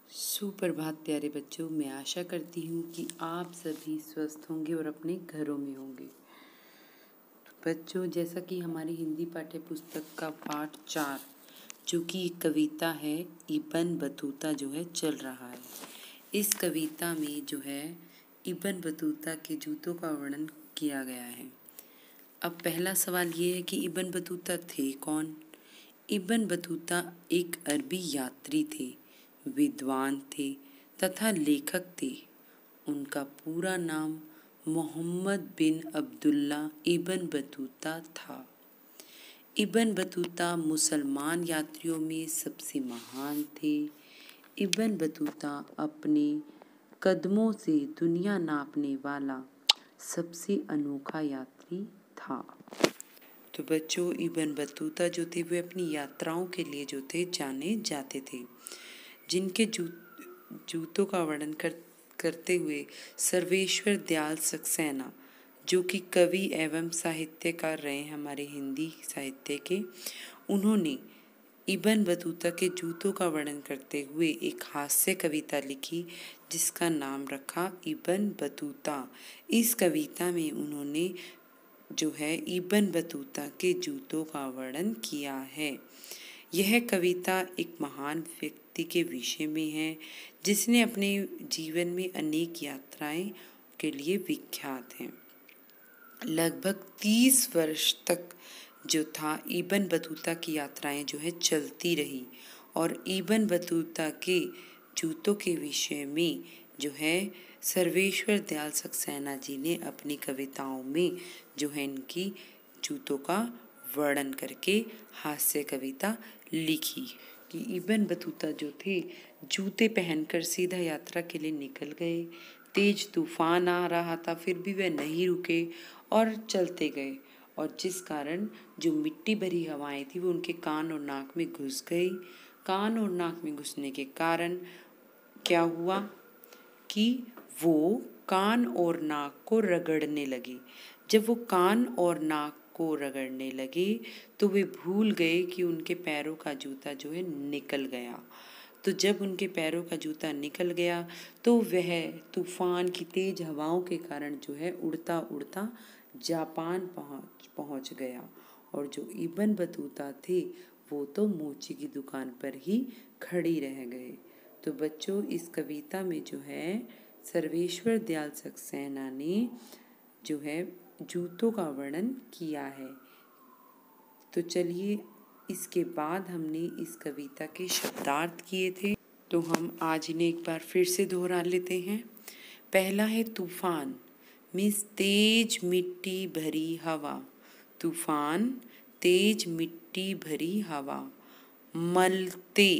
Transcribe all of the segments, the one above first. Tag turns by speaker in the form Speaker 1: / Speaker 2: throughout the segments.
Speaker 1: सुप्रभात प्यारे बच्चों। मैं आशा करती हूँ कि आप सभी स्वस्थ होंगे और अपने घरों में होंगे। तो बच्चों, जैसा कि हमारी हिंदी पाठ्य पुस्तक का पाठ 4 जो कि एक कविता है इब्न बतूता जो है चल रहा है। इस कविता में जो है इब्न बतूता के जूतों का वर्णन किया गया है। अब पहला सवाल ये है कि इब्न बतूता थे कौन? इब्न बतूता एक अरबी यात्री थे, विद्वान थे तथा लेखक थे। उनका पूरा नाम मोहम्मद बिन अब्दुल्ला इब्न बतूता था। इब्न बतूता मुसलमान यात्रियों में सबसे महान थे। इब्न बतूता अपने कदमों से दुनिया नापने वाला सबसे अनोखा यात्री था। तो बच्चों, इब्न बतूता जो थे वे अपनी यात्राओं के लिए जो थे जाने जाते थे। जिनके जूतों का वर्णन करते हुए सर्वेश्वर दयाल सक्सेना जो कि कवि एवं साहित्यकार रहे हमारे हिंदी साहित्य के, उन्होंने इब्न बतूता के जूतों का वर्णन करते हुए एक हास्य कविता लिखी जिसका नाम रखा इब्न बतूता। इस कविता में उन्होंने जो है इब्न बतूता के जूतों का वर्णन किया है। यह कविता एक महान व्यक्ति के विषय में है जिसने अपने जीवन में अनेक यात्राएं के लिए विख्यात हैं। लगभग 30 वर्ष तक जो था इब्न बतूता की यात्राएं जो है चलती रही और इब्न बतूता के जूतों के विषय में जो है सर्वेश्वर दयाल सक्सेना जी ने अपनी कविताओं में जो है इनकी जूतों का वर्णन करके हास्य कविता लिखी कि इब्न बतूता जो थे जूते पहनकर सीधा यात्रा के लिए निकल गए। तेज तूफान आ रहा था फिर भी वे नहीं रुके और चलते गए, और जिस कारण जो मिट्टी भरी हवाएं थी वो उनके कान और नाक में घुस गई। कान और नाक में घुसने के कारण क्या हुआ कि वो कान और नाक को रगड़ने लगे। जब वो कान और नाक को रगड़ने लगे तो वे भूल गए कि उनके पैरों का जूता जो है निकल गया। तो जब उनके पैरों का जूता निकल गया तो वह तूफान की तेज हवाओं के कारण जो है उड़ता उड़ता जापान पहुंच गया। और जो इब्न बतूता थे वो तो मोची की दुकान पर ही खड़ी रह गए। तो बच्चों, इस कविता में जो है सर्वेश्वर दयाल सक्सेना ने जो है जूतों का वर्णन किया है। तो चलिए, इसके बाद हमने इस कविता के शब्दार्थ किए थे तो हम आज इन्हें एक बार फिर से दोहरा लेते हैं। पहला है तूफान, मीन्स तेज मिट्टी भरी हवा। तूफान, तेज मिट्टी भरी हवा। मलते,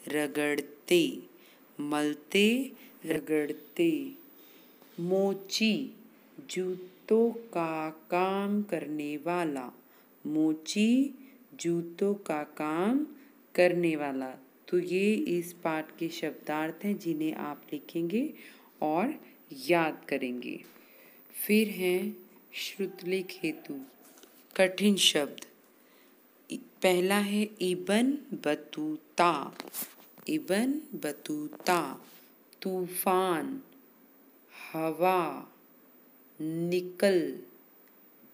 Speaker 1: रगड़ते, मलते रगड़ते। मोची, जूतों का काम करने वाला। मोची, जूतों का काम करने वाला। तो ये इस पाठ के शब्दार्थ हैं जिन्हें आप लिखेंगे और याद करेंगे। फिर हैं श्रुतलेख हेतु कठिन शब्द। पहला है इब्न बतूता। Ibn Battuta. तूफान, हवा, निकल,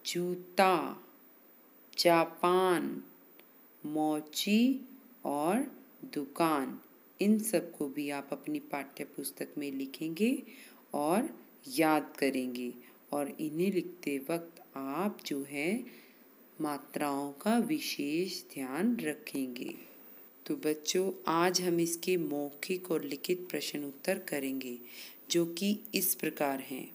Speaker 1: जूता, जापान, मोची और दुकान। इन सब को भी आप अपनी पाठ्य पुस्तक में लिखेंगे और याद करेंगे, और इन्हें लिखते वक्त आप जो है मात्राओं का विशेष ध्यान रखेंगे। तो बच्चों, आज हम इसके मौखिक और लिखित प्रश्न उत्तर करेंगे जो कि इस प्रकार हैं।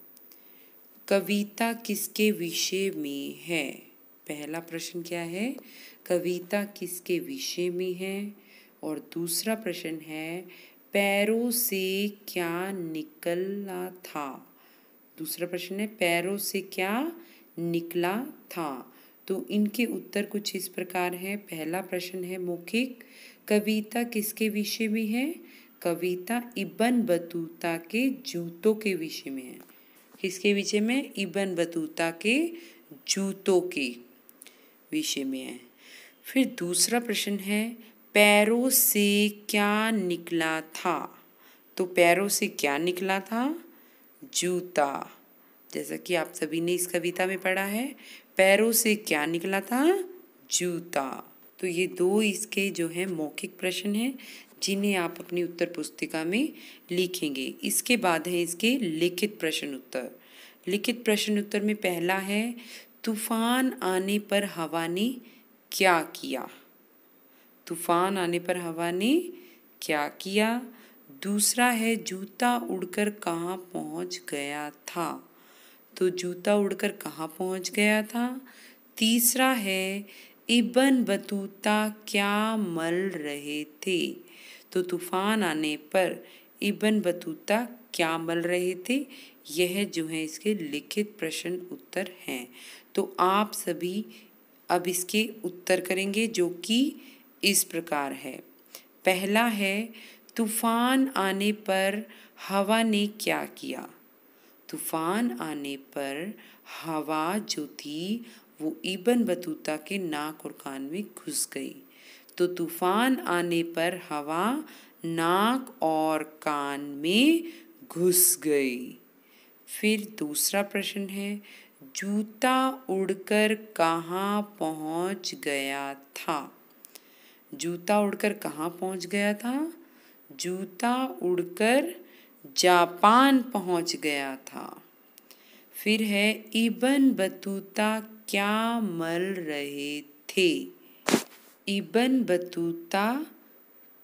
Speaker 1: कविता किसके विषय में है? पहला प्रश्न क्या है? कविता किसके विषय में है? और दूसरा प्रश्न है पैरों से क्या निकला था? दूसरा प्रश्न है पैरों से क्या निकला था? तो इनके उत्तर कुछ इस प्रकार है। पहला प्रश्न है मौखिक, कविता किसके विषय में है? कविता इब्न बतूता के जूतों के विषय में है। किसके विषय में? इब्न बतूता के जूतों के विषय में है। फिर दूसरा प्रश्न है पैरों से क्या निकला था? तो पैरों से क्या निकला था? जूता। जैसा कि आप सभी ने इस कविता में पढ़ा है, पैरों से क्या निकला था? जूता। तो ये दो इसके जो है मौखिक प्रश्न हैं जिन्हें आप अपनी उत्तर पुस्तिका में लिखेंगे। इसके बाद है इसके लिखित प्रश्न उत्तर। लिखित प्रश्न उत्तर में पहला है, तूफान आने पर हवा ने क्या किया? तूफान आने पर हवा ने क्या किया? दूसरा है, जूता उड़कर कहाँ पहुँच गया था? तो जूता उड़कर कहाँ पहुँच गया था? तीसरा है, इब्न बतूता क्या मल रहे थे? तो तूफान आने पर इब्न बतूता क्या मल रहे थे? यह जो है इसके लिखित प्रश्न उत्तर हैं। तो आप सभी अब इसके उत्तर करेंगे, जो कि इस प्रकार है। पहला है, तूफान आने पर हवा ने क्या किया? तूफान आने पर हवा जो थी वो इब्न बतूता के नाक और कान में घुस गई। तो तूफान आने पर हवा नाक और कान में घुस गई। फिर दूसरा प्रश्न है, जूता उड़कर कहाँ पहुँच गया था? जूता उड़कर कहाँ पहुँच गया था? जूता उड़कर जापान पहुँच गया था। फिर है, इब्न बतूता क्या मल रहे थे? इब्न बतूता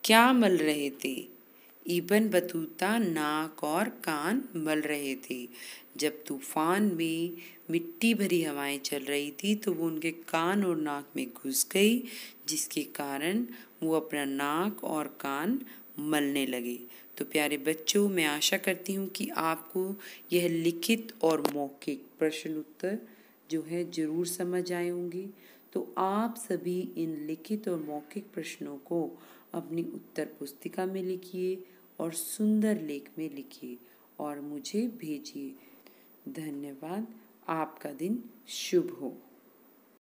Speaker 1: क्या मल रहे थे? इब्न बतूता नाक और कान मल रहे थे। जब तूफान में मिट्टी भरी हवाएं चल रही थी तो वो उनके कान और नाक में घुस गई, जिसके कारण वो अपना नाक और कान मलने लगे। तो प्यारे बच्चों, मैं आशा करती हूँ कि आपको यह लिखित और मौखिक प्रश्न उत्तर जो है ज़रूर समझ आए होंगे। तो आप सभी इन लिखित और मौखिक प्रश्नों को अपनी उत्तर पुस्तिका में लिखिए और सुंदर लेख में लिखिए और मुझे भेजिए। धन्यवाद। आपका दिन शुभ हो।